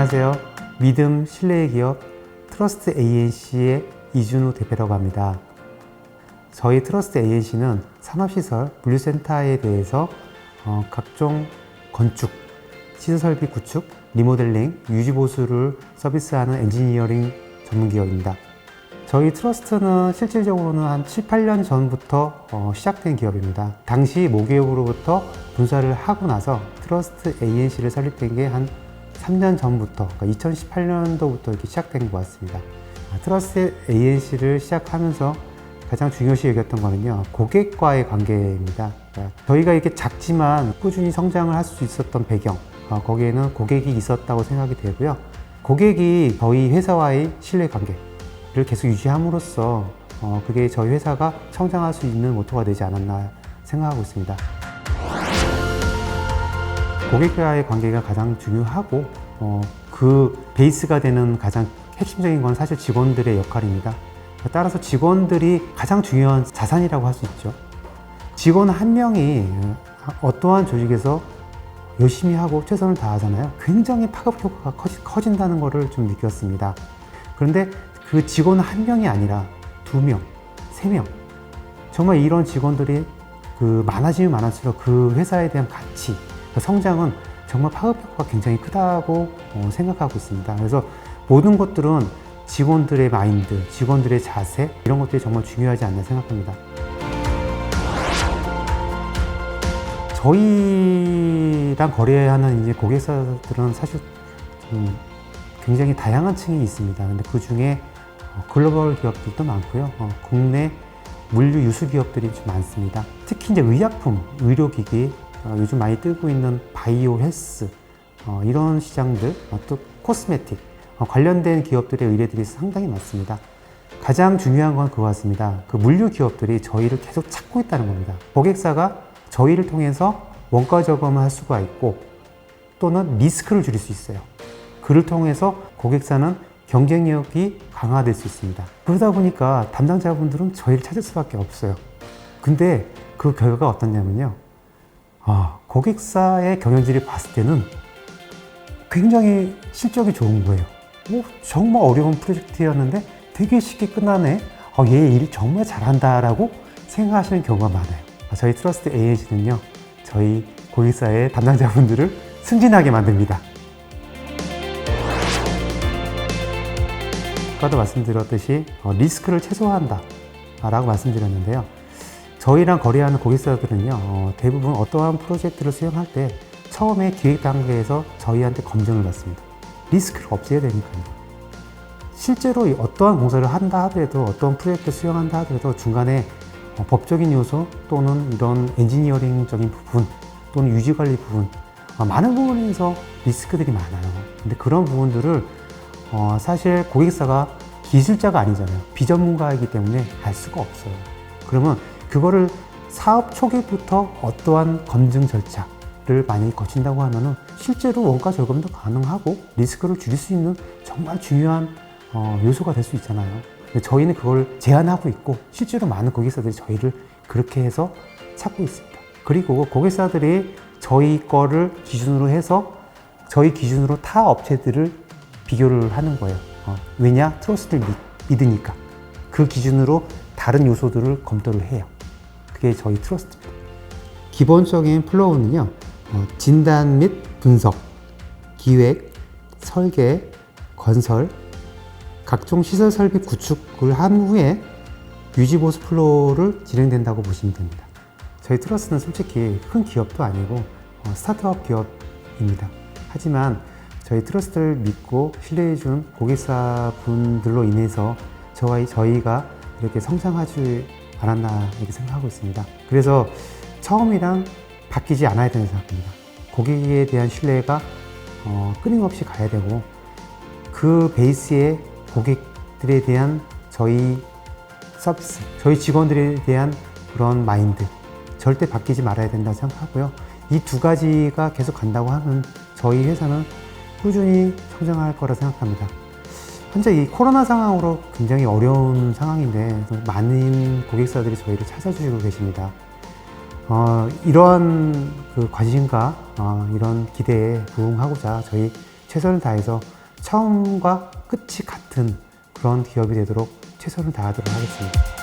안녕하세요. 믿음 신뢰의 기업 트러스트 ANC의 이준우 대표라고 합니다. 저희 트러스트 ANC는 산업시설 물류센터에 대해서 각종 건축, 시설설비 구축, 리모델링, 유지보수를 서비스하는 엔지니어링 전문기업입니다. 저희 트러스트는 실질적으로는 한 7, 8년 전부터 시작된 기업입니다. 당시 모기업으로부터 분사를 하고 나서 트러스트 ANC를 설립된 게 한 3년 전부터, 그러니까 2018년도부터 이렇게 시작된 것 같습니다. 트러스트 ANC를 시작하면서 가장 중요시 여겼던 거는요, 고객과의 관계입니다. 그러니까 저희가 이렇게 작지만 꾸준히 성장을 할 수 있었던 배경, 거기에는 고객이 있었다고 생각이 되고요. 고객이 저희 회사와의 신뢰관계를 계속 유지함으로써 그게 저희 회사가 성장할 수 있는 모토가 되지 않았나 생각하고 있습니다. 고객과의 관계가 가장 중요하고 그 베이스가 되는 가장 핵심적인 건 사실 직원들의 역할입니다. 따라서 직원들이 가장 중요한 자산이라고 할 수 있죠. 직원 한 명이 어떠한 조직에서 열심히 하고 최선을 다하잖아요. 굉장히 파급 효과가 커진다는 것을 좀 느꼈습니다. 그런데 그 직원 한 명이 아니라 2명, 3명, 정말 이런 직원들이 많아지면 많을수록 그 회사에 대한 가치, 성장은 정말 파급 효과가 굉장히 크다고 생각하고 있습니다. 그래서 모든 것들은 직원들의 마인드, 직원들의 자세, 이런 것들이 정말 중요하지 않나 생각합니다. 저희랑 거래하는 이제 고객사들은 사실 굉장히 다양한 층이 있습니다. 근데 그 중에 글로벌 기업들도 많고요. 국내 물류 유수 기업들이 좀 많습니다. 특히 이제 의약품, 의료기기, 요즘 많이 뜨고 있는 바이오 헬스, 이런 시장들, 또 코스메틱, 관련된 기업들의 의뢰들이 상당히 많습니다. 가장 중요한 건 그거 같습니다. 그 물류 기업들이 저희를 계속 찾고 있다는 겁니다. 고객사가 저희를 통해서 원가 저감을 할 수가 있고 또는 리스크를 줄일 수 있어요. 그를 통해서 고객사는 경쟁력이 강화될 수 있습니다. 그러다 보니까 담당자분들은 저희를 찾을 수밖에 없어요. 근데 그 결과가 어떠냐면요, 고객사의 경영진이 봤을 때는 굉장히 실적이 좋은 거예요. 정말 어려운 프로젝트였는데 되게 쉽게 끝나네. 얘 일 정말 잘한다라고 생각하시는 경우가 많아요. 저희 트러스트 ANC는요, 저희 고객사의 담당자분들을 승진하게 만듭니다. 아까도 말씀드렸듯이 리스크를 최소화한다 라고 말씀드렸는데요. 저희랑 거래하는 고객사들은요, 대부분 어떠한 프로젝트를 수행할 때 처음에 기획 단계에서 저희한테 검증을 받습니다. 리스크를 없애야 되니까요. 실제로 어떠한 공사를 한다 하더라도, 어떠한 프로젝트를 수행한다 하더라도 중간에 법적인 요소 또는 이런 엔지니어링적인 부분 또는 유지관리 부분, 많은 부분에서 리스크들이 많아요. 근데 그런 부분들을 사실 고객사가 기술자가 아니잖아요. 비전문가이기 때문에 알 수가 없어요. 그러면 그거를 사업 초기부터 어떠한 검증 절차를 많이 거친다고 하면은 실제로 원가 절감도 가능하고 리스크를 줄일 수 있는 정말 중요한 요소가 될 수 있잖아요. 근데 저희는 그걸 제안하고 있고 실제로 많은 고객사들이 저희를 그렇게 해서 찾고 있습니다. 그리고 고객사들이 저희 거를 기준으로 해서 저희 기준으로 타 업체들을 비교를 하는 거예요. 왜냐? 트러스트를 믿으니까. 그 기준으로 다른 요소들을 검토를 해요. 그게 저희 트러스트입니다. 기본적인 플로우는요, 진단 및 분석, 기획, 설계, 건설, 각종 시설 설비 구축을 한 후에 유지보수 플로우를 진행된다고 보시면 됩니다. 저희 트러스트는 솔직히 큰 기업도 아니고 스타트업 기업입니다. 하지만 저희 트러스트를 믿고 신뢰해준 고객사 분들로 인해서 저희가 이렇게 성장하지 않았나 이렇게 생각하고 있습니다. 그래서 처음이랑 바뀌지 않아야 된다고 생각합니다. 고객에 대한 신뢰가 끊임없이 가야 되고 그 베이스에 고객들에 대한 저희 서비스, 저희 직원들에 대한 그런 마인드 절대 바뀌지 말아야 된다고 생각하고요. 이 두 가지가 계속 간다고 하면 저희 회사는 꾸준히 성장할 거라 생각합니다. 현재 이 코로나 상황으로 굉장히 어려운 상황인데 많은 고객사들이 저희를 찾아주시고 계십니다. 이러한 관심과 이런 기대에 부응하고자 저희 최선을 다해서 처음과 끝이 같은 그런 기업이 되도록 최선을 다하도록 하겠습니다.